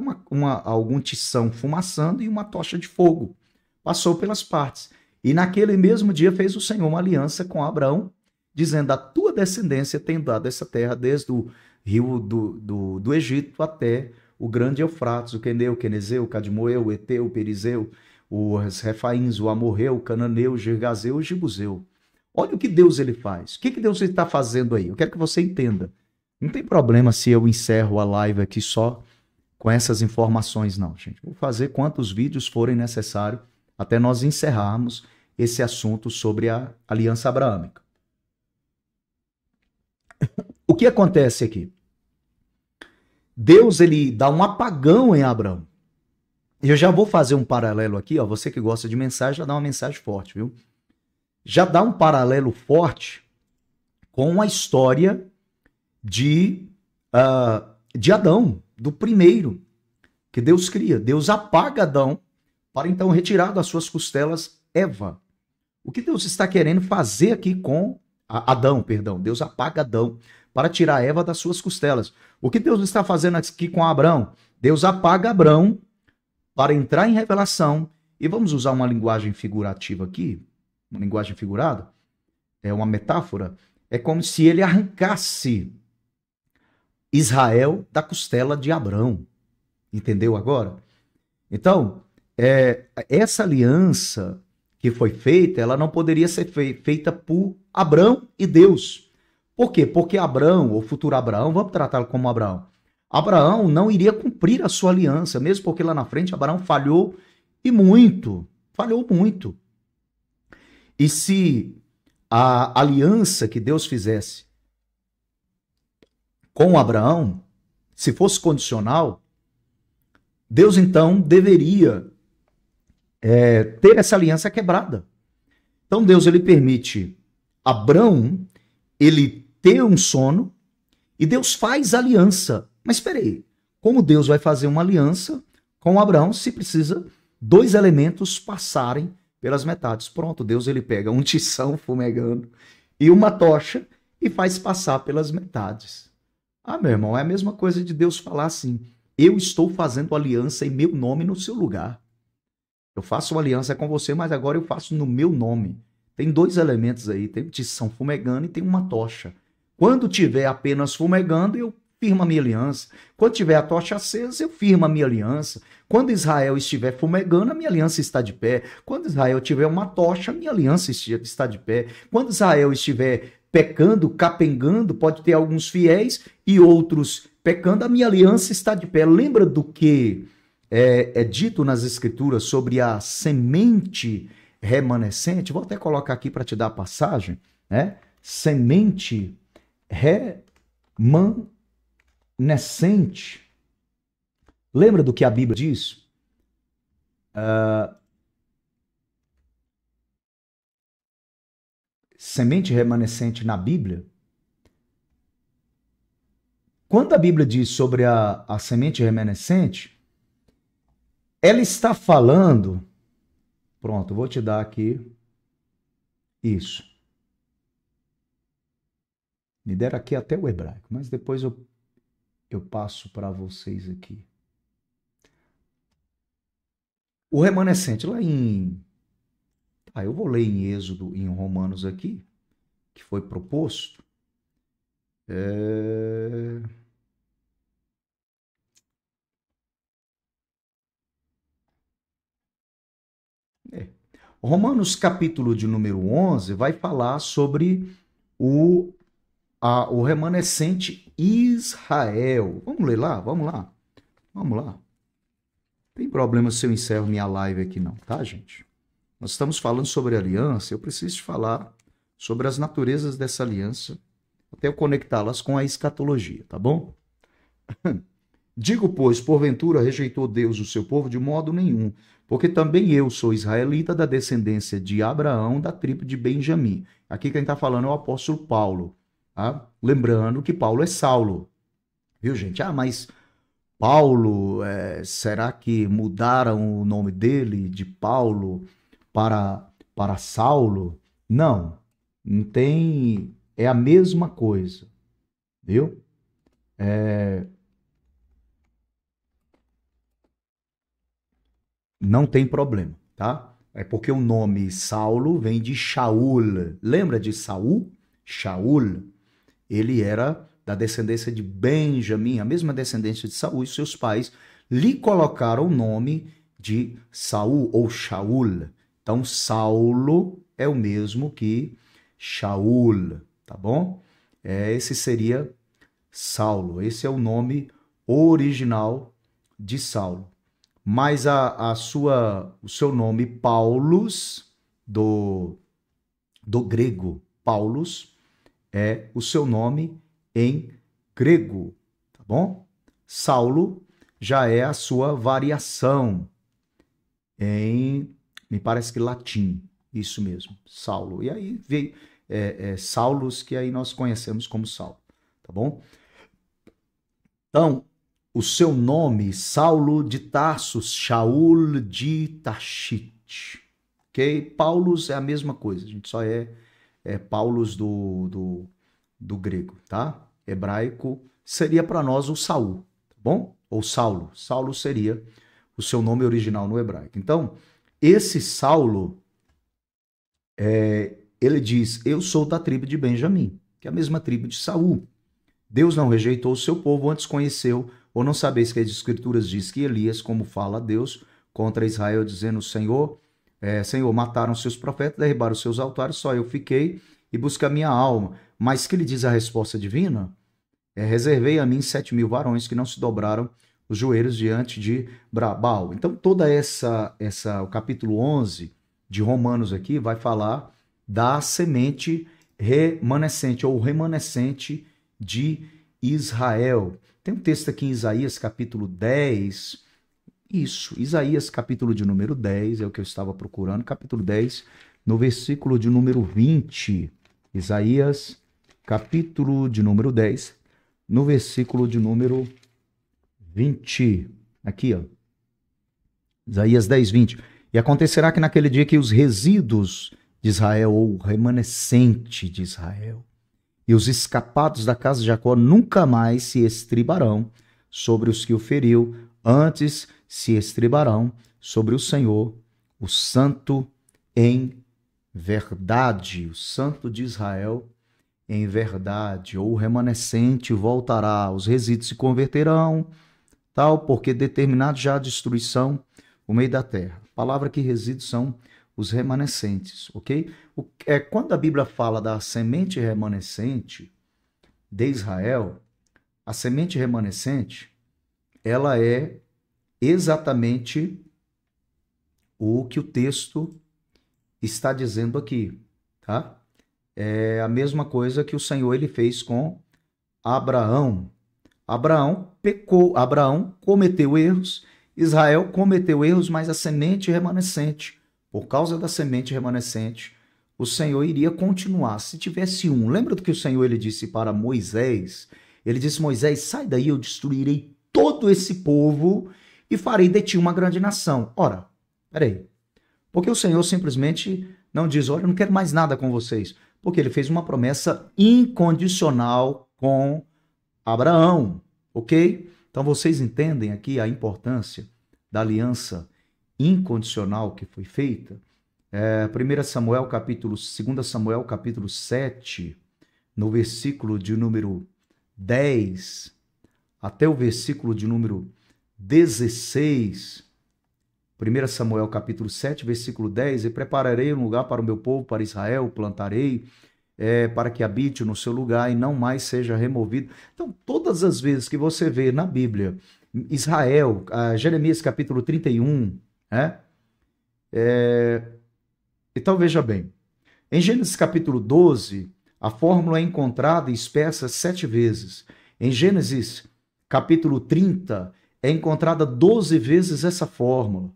algum tição fumaçando e uma tocha de fogo. Passou pelas partes. E naquele mesmo dia fez o Senhor uma aliança com Abraão, dizendo: a tua descendência tem dado essa terra desde o rio do Egito até o grande Eufrates, o Queneu, o Quenezeu, o Cadmoeu, o Eteu, o Perizeu, os Refaíns, o Amorreu, o Cananeu, o Girgazeu, o Jebuseu. Olha o que Deus ele faz. O que Deus está fazendo aí? Eu quero que você entenda. Não tem problema se eu encerro a live aqui só com essas informações, não, gente. Vou fazer quantos vídeos forem necessários até nós encerrarmos esse assunto sobre a aliança abraâmica. O que acontece aqui? Deus ele dá um apagão em Abraão. Eu já vou fazer um paralelo aqui, ó. Você que gosta de mensagem, já dá uma mensagem forte, viu? Já dá um paralelo forte com a história de Adão, do primeiro que Deus cria. Deus apaga Adão para então retirar das suas costelas Eva. O que Deus está querendo fazer aqui com Adão, perdão. Deus apaga Adão para tirar Eva das suas costelas. O que Deus está fazendo aqui com Abraão? Deus apaga Abraão para entrar em revelação. E vamos usar uma linguagem figurativa aqui, uma linguagem figurada, é uma metáfora. É como se ele arrancasse Israel da costela de Abrão. Entendeu agora? Então, essa aliança que foi feita, ela não poderia ser feita por Abrão e Deus. Por quê? Porque Abrão, ou futuro Abraão, vamos tratá-lo como Abraão. Abraão não iria cumprir a sua aliança, mesmo porque lá na frente Abraão falhou e muito. Falhou muito. E se a aliança que Deus fizesse com Abraão, se fosse condicional, Deus então deveria ter essa aliança quebrada. Então Deus ele permite Abraão ele ter um sono e Deus faz aliança. Mas espera aí, como Deus vai fazer uma aliança com Abraão se precisa dois elementos passarem pelas metades? Pronto, Deus ele pega um tição fumegando e uma tocha e faz passar pelas metades. Meu irmão, é a mesma coisa de Deus falar assim: eu estou fazendo aliança em meu nome no seu lugar. Eu faço uma aliança com você, mas agora eu faço no meu nome. Tem dois elementos aí, tem um tição fumegando e tem uma tocha. Quando tiver apenas fumegando, eu firmo a minha aliança. Quando tiver a tocha acesa, eu firmo a minha aliança. Quando Israel estiver fumegando, a minha aliança está de pé. Quando Israel tiver uma tocha, a minha aliança está de pé. Quando Israel estiver pecando, capengando, pode ter alguns fiéis e outros pecando, a minha aliança está de pé. Lembra do que é dito nas Escrituras sobre a semente remanescente? Vou até colocar aqui para te dar a passagem, né? Semente remanescente. Lembra do que a Bíblia diz? Semente remanescente na Bíblia. Quando a Bíblia diz sobre a semente remanescente, ela está falando... Pronto, vou te dar aqui isso. Me deram aqui até o hebraico, mas depois eu passo para vocês aqui. O remanescente, lá em... eu vou ler em Êxodo, em Romanos aqui, que foi proposto. É... Romanos capítulo de número 11 vai falar sobre o, o remanescente Israel. Vamos ler lá? Vamos lá. Vamos lá. Não tem problema se eu encerro minha live aqui não, tá, gente? Nós estamos falando sobre aliança, eu preciso te falar sobre as naturezas dessa aliança, até eu conectá-las com a escatologia, tá bom? Digo, pois, porventura rejeitou Deus o seu povo de modo nenhum, porque também eu sou israelita da descendência de Abraão, da tribo de Benjamim. Aqui quem está falando é o apóstolo Paulo, tá? Lembrando que Paulo é Saulo, viu, gente? Ah, mas Paulo, será que mudaram o nome dele de Paulo para Saulo? Não, não tem, é a mesma coisa, viu? Não tem problema, tá? É porque o nome Saulo vem de Shaul. Lembra de Saul? Shaul. Ele era da descendência de Benjamim, a mesma descendência de Saul, e seus pais lhe colocaram o nome de Saul ou Shaul. Então, Saulo é o mesmo que Shaul, tá bom? Esse seria Saulo. Esse é o nome original de Saulo. Mas o seu nome Paulus, do grego Paulus, é o seu nome em grego, tá bom? Saulo já é a sua variação em, me parece que latim, isso mesmo, Saulo. E aí veio Saulus, que aí nós conhecemos como Saulo, tá bom? Então, o seu nome, Saulo de Tarsus, Shaul de Tachit, ok? Paulus é a mesma coisa, a gente só é Paulus do grego, tá? Hebraico seria para nós o Saul, tá bom? Ou Saulo. Saulo seria o seu nome original no hebraico. Então, esse Saulo, ele diz, eu sou da tribo de Benjamim, que é a mesma tribo de Saul. Deus não rejeitou o seu povo, antes conheceu, ou não sabeis que as escrituras diz que Elias, como fala Deus contra Israel, dizendo, Senhor, mataram seus profetas, derribaram seus altares, só eu fiquei e busca a minha alma. Mas que lhe diz a resposta divina? Reservei a mim 7.000 varões que não se dobraram os joelhos diante de Baal. Então, toda o capítulo 11 de Romanos aqui vai falar da semente remanescente, ou remanescente de Israel. Tem um texto aqui em Isaías, capítulo 10. Isso, Isaías, capítulo de número 10, é o que eu estava procurando. Capítulo 10, no versículo de número 20. Isaías, capítulo de número 10, no versículo de número 20. Aqui, ó. Isaías 10, 20. E acontecerá que naquele dia que os resíduos de Israel, ou o remanescente de Israel, e os escapados da casa de Jacó nunca mais se estribarão sobre os que o feriu, antes se estribarão sobre o Senhor, o Santo em verdade, o Santo de Israel em verdade, ou o remanescente voltará, os resíduos se converterão, tal, porque determinado já a destruição no meio da terra. A palavra que resíduos são os remanescentes, ok? Quando a Bíblia fala da semente remanescente de Israel, a semente remanescente, ela é exatamente o que o texto está dizendo aqui, tá? É a mesma coisa que o Senhor ele fez com Abraão. Abraão pecou, Abraão cometeu erros, Israel cometeu erros, mas a semente remanescente, por causa da semente remanescente, o Senhor iria continuar. Se tivesse um, lembra do que o Senhor ele disse para Moisés? Ele disse, Moisés, sai daí, eu destruirei todo esse povo e farei de ti uma grande nação. Ora, peraí, porque o Senhor simplesmente não diz, olha, eu não quero mais nada com vocês, porque ele fez uma promessa incondicional com Abraão, ok? Então vocês entendem aqui a importância da aliança incondicional que foi feita? 2 Samuel capítulo 7, no versículo de número 10 até o versículo de número 16, 1 Samuel capítulo 7, versículo 10, e prepararei um lugar para o meu povo, para Israel, o plantarei, para que habite no seu lugar e não mais seja removido. Então, todas as vezes que você vê na Bíblia, Israel, Jeremias capítulo 31, né? Então, veja bem, em Gênesis capítulo 12, a fórmula é encontrada e expressa 7 vezes. Em Gênesis capítulo 30, é encontrada 12 vezes essa fórmula.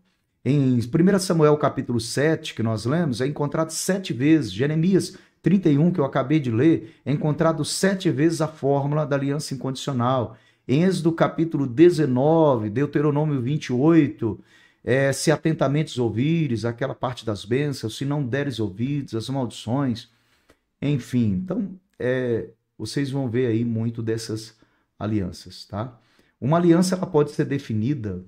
Em 1 Samuel capítulo 7, que nós lemos, é encontrado 7 vezes. Jeremias 31, que eu acabei de ler, é encontrado 7 vezes a fórmula da aliança incondicional. Em Êxodo capítulo 19, Deuteronômio 28, se atentamente ouvires, aquela parte das bênçãos, se não deres ouvidos, as maldições, enfim. Então, vocês vão ver aí muito dessas alianças, tá? Uma aliança ela pode ser definida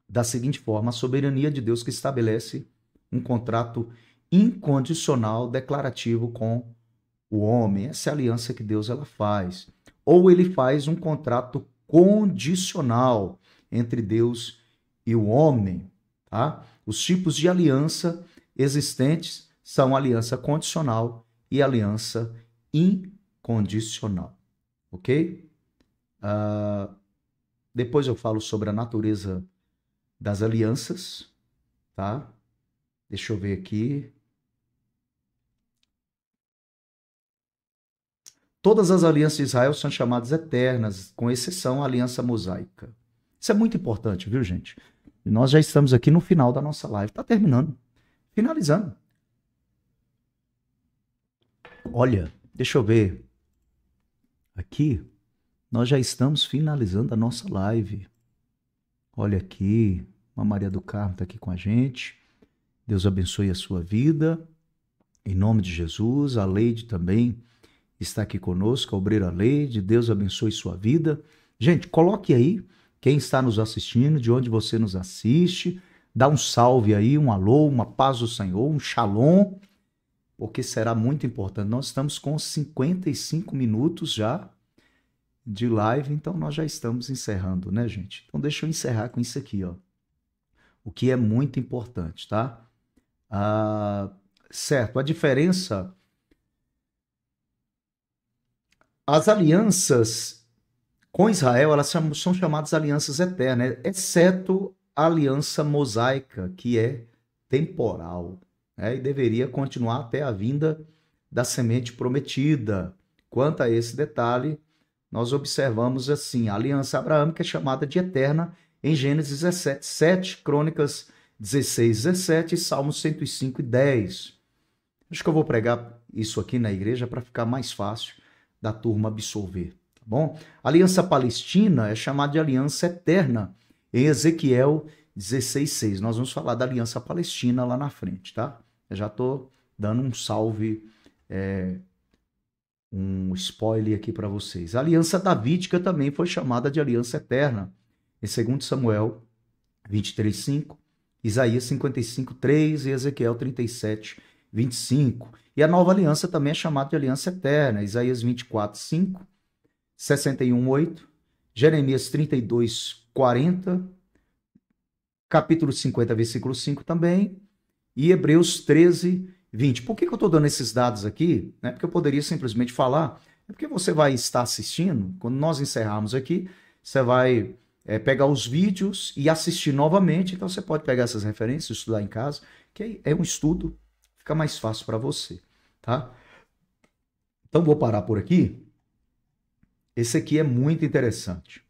da seguinte forma: a soberania de Deus que estabelece um contrato incondicional, declarativo com o homem. Essa é a aliança que Deus ela faz. Ou ele faz um contrato condicional entre Deus e o homem, tá? Os tipos de aliança existentes são aliança condicional e aliança incondicional, ok? Depois eu falo sobre a natureza das alianças, tá? Deixa eu ver aqui. Todas as alianças de Israel são chamadas eternas, com exceção a aliança mosaica. Isso é muito importante, viu, gente? E nós já estamos aqui no final da nossa live. Está terminando. Finalizando. Olha, deixa eu ver. Aqui, nós já estamos finalizando a nossa live. Olha aqui, a Maria do Carmo está aqui com a gente. Deus abençoe a sua vida. Em nome de Jesus, a Leide também está aqui conosco, a obreira Leide. Deus abençoe sua vida. Gente, coloque aí quem está nos assistindo, de onde você nos assiste. Dá um salve aí, um alô, uma paz do Senhor, um shalom, porque será muito importante. Nós estamos com 55 minutos já de live, então nós já estamos encerrando, né, gente? Então deixa eu encerrar com isso aqui, ó. O que é muito importante, tá? Certo, a diferença... As alianças com Israel, elas são chamadas alianças eternas, exceto a aliança mosaica, que é temporal, né? E deveria continuar até a vinda da semente prometida. Quanto a esse detalhe, nós observamos assim, a aliança abraâmica é chamada de eterna em Gênesis 17, 7, Crônicas 16, 17 e Salmos 105 e 10. Acho que eu vou pregar isso aqui na igreja para ficar mais fácil da turma absorver, tá bom? A aliança palestina é chamada de aliança eterna em Ezequiel 16:6. Nós vamos falar da aliança palestina lá na frente, tá? Eu já estou dando um salve, um spoiler aqui para vocês. A aliança davídica também foi chamada de aliança eterna em 2 Samuel 23:5, Isaías 55:3 e Ezequiel 37:25. E a nova aliança também é chamada de aliança eterna, Isaías 24:5, 61:8, Jeremias 32:40, capítulo 50, versículo 5 também, e Hebreus 13:20. Por que eu estou dando esses dados aqui? Não é porque eu poderia simplesmente falar, é porque você vai estar assistindo, quando nós encerrarmos aqui, você vai pegar os vídeos e assistir novamente, então você pode pegar essas referências, estudar em casa, que é um estudo, fica mais fácil para você. Tá? Então vou parar por aqui. Esse aqui é muito interessante.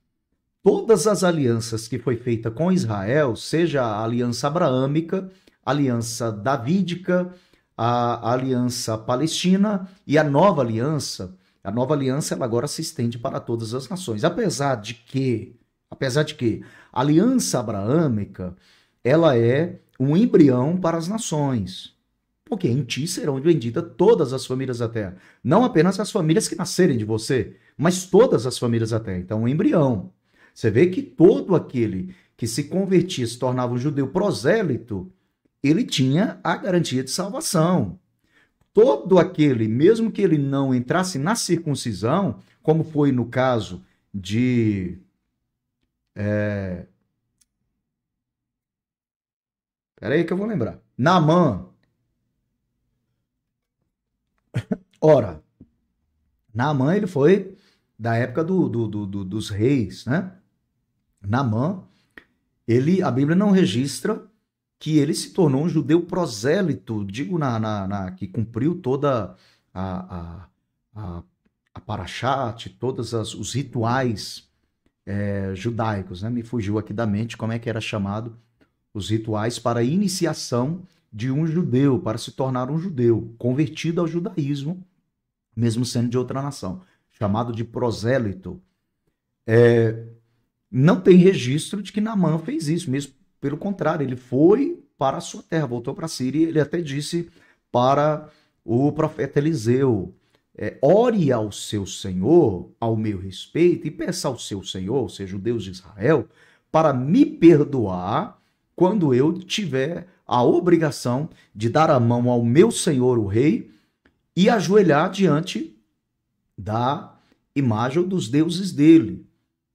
Todas as alianças que foi feita com Israel, seja a aliança abraâmica, a aliança davídica, a aliança palestina e a nova aliança ela agora se estende para todas as nações. Apesar de que a aliança abraâmica ela é um embrião para as nações. Porque em ti serão benditas todas as famílias da terra. Não apenas as famílias que nascerem de você, mas todas as famílias da terra. Então, um embrião. Você vê que todo aquele que se convertia, se tornava um judeu prosélito, ele tinha a garantia de salvação. Todo aquele, mesmo que ele não entrasse na circuncisão, como foi no caso de... Peraí que eu vou lembrar. Naamã. Ora, Naamã, ele foi da época dos reis, né? Naamã, a Bíblia não registra que ele se tornou um judeu prosélito, digo, que cumpriu toda a parashat, todos os rituais judaicos, né? Me fugiu aqui da mente como é que era chamado os rituais para a iniciação de um judeu, para se tornar um judeu, convertido ao judaísmo, mesmo sendo de outra nação, chamado de prosélito. Não tem registro de que Naamã fez isso, mesmo pelo contrário, ele foi para a sua terra, voltou para a Síria, e ele até disse para o profeta Eliseu, ore ao seu Senhor, ao meu respeito, e peça ao seu Senhor, ou seja, o Deus de Israel, para me perdoar quando eu tiver a obrigação de dar a mão ao meu Senhor, o rei, e ajoelhar diante da imagem dos deuses dele.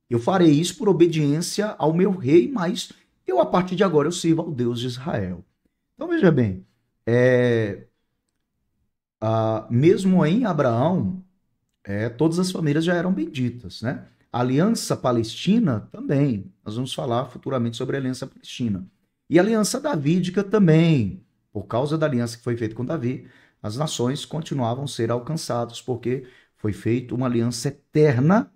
Eu farei isso por obediência ao meu rei, mas eu, a partir de agora, eu sirvo ao Deus de Israel. Então, veja bem, mesmo em Abraão, todas as famílias já eram benditas, né? A aliança palestina também. Nós vamos falar futuramente sobre a aliança palestina. E a aliança davídica também. Por causa da aliança que foi feita com Davi, as nações continuavam a ser alcançadas, porque foi feita uma aliança eterna,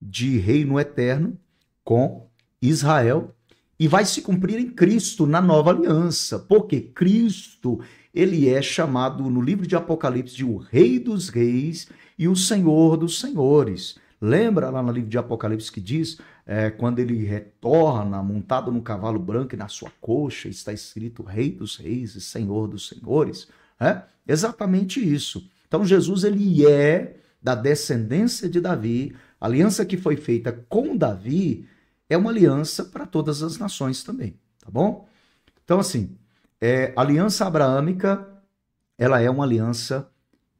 de reino eterno, com Israel, e vai se cumprir em Cristo, na nova aliança. Porque Cristo, ele é chamado no livro de Apocalipse de o Rei dos Reis e o Senhor dos Senhores. Lembra lá no livro de Apocalipse que diz, quando ele retorna montado no cavalo branco e na sua coxa está escrito Rei dos Reis e Senhor dos Senhores? Exatamente isso. Então Jesus, ele é da descendência de Davi. A aliança que foi feita com Davi é uma aliança para todas as nações também, tá bom? Então, assim, a aliança abraâmica, ela é uma aliança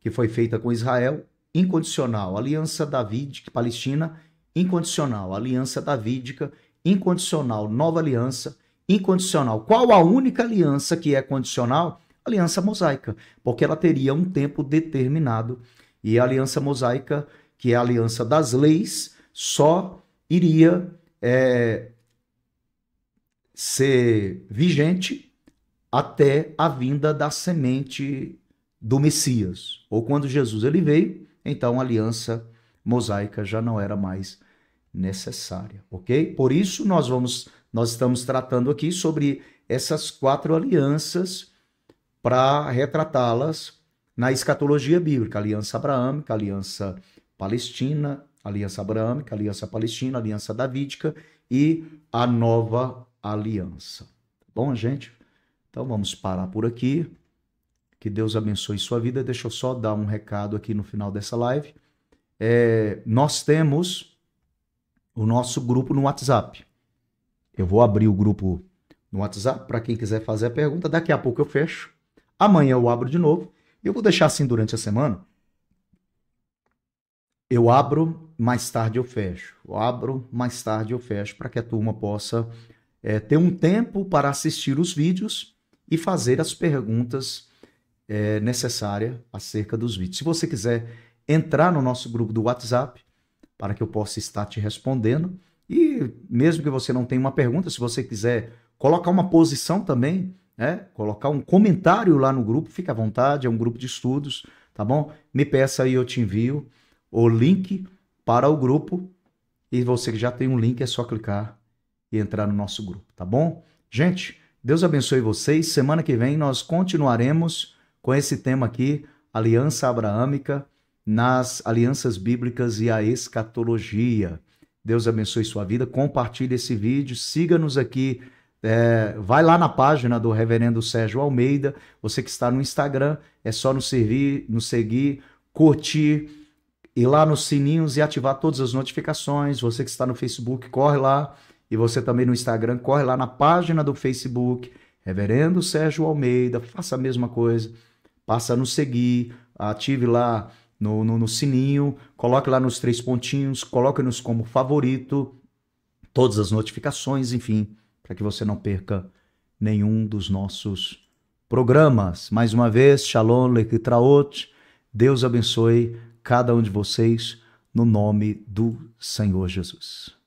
que foi feita com Israel, incondicional. A aliança davídica palestina, incondicional. A aliança davídica, incondicional. Nova aliança, incondicional. Qual a única aliança que é condicional? A aliança mosaica, porque ela teria um tempo determinado. E a aliança mosaica, que é a aliança das leis, só iria ser vigente até a vinda da semente do Messias. Ou quando Jesus ele veio, então a aliança mosaica já não era mais necessária, ok? Por isso nós estamos tratando aqui sobre essas 4 alianças para retratá-las na escatologia bíblica: aliança abraâmica, aliança palestina, aliança abraâmica, aliança palestina, aliança davídica e a nova aliança. Bom, gente? Então vamos parar por aqui. Que Deus abençoe sua vida. Deixa eu só dar um recado aqui no final dessa live. Nós temos o nosso grupo no WhatsApp. Eu vou abrir o grupo no WhatsApp para quem quiser fazer a pergunta. Daqui a pouco eu fecho. Amanhã eu abro de novo. Eu vou deixar assim durante a semana. Eu abro, mais tarde eu fecho. Eu abro, mais tarde eu fecho, para que a turma possa ter um tempo para assistir os vídeos e fazer as perguntas necessárias acerca dos vídeos. Se você quiser entrar no nosso grupo do WhatsApp, para que eu possa estar te respondendo, e mesmo que você não tenha uma pergunta, se você quiser colocar uma posição também, colocar um comentário lá no grupo, fica à vontade, é um grupo de estudos, tá bom? Me peça aí, eu te envio o link para o grupo, e você que já tem um link, é só clicar e entrar no nosso grupo, tá bom? Gente, Deus abençoe vocês. Semana que vem nós continuaremos com esse tema aqui, aliança abraâmica, nas alianças bíblicas e a escatologia. Deus abençoe sua vida, compartilhe esse vídeo, siga-nos aqui, vai lá na página do Reverendo Sérgio Almeida, você que está no Instagram, é só nos seguir, curtir, ir lá nos sininhos e ativar todas as notificações. Você que está no Facebook, corre lá, e você também no Instagram, corre lá na página do Facebook, Reverendo Sérgio Almeida, faça a mesma coisa, passa a nos seguir, ative lá no sininho, coloque lá nos 3 pontinhos, coloque-nos como favorito, todas as notificações, enfim, para que você não perca nenhum dos nossos programas. Mais uma vez, Shalom Lekitraot, Deus abençoe cada um de vocês, no nome do Senhor Jesus.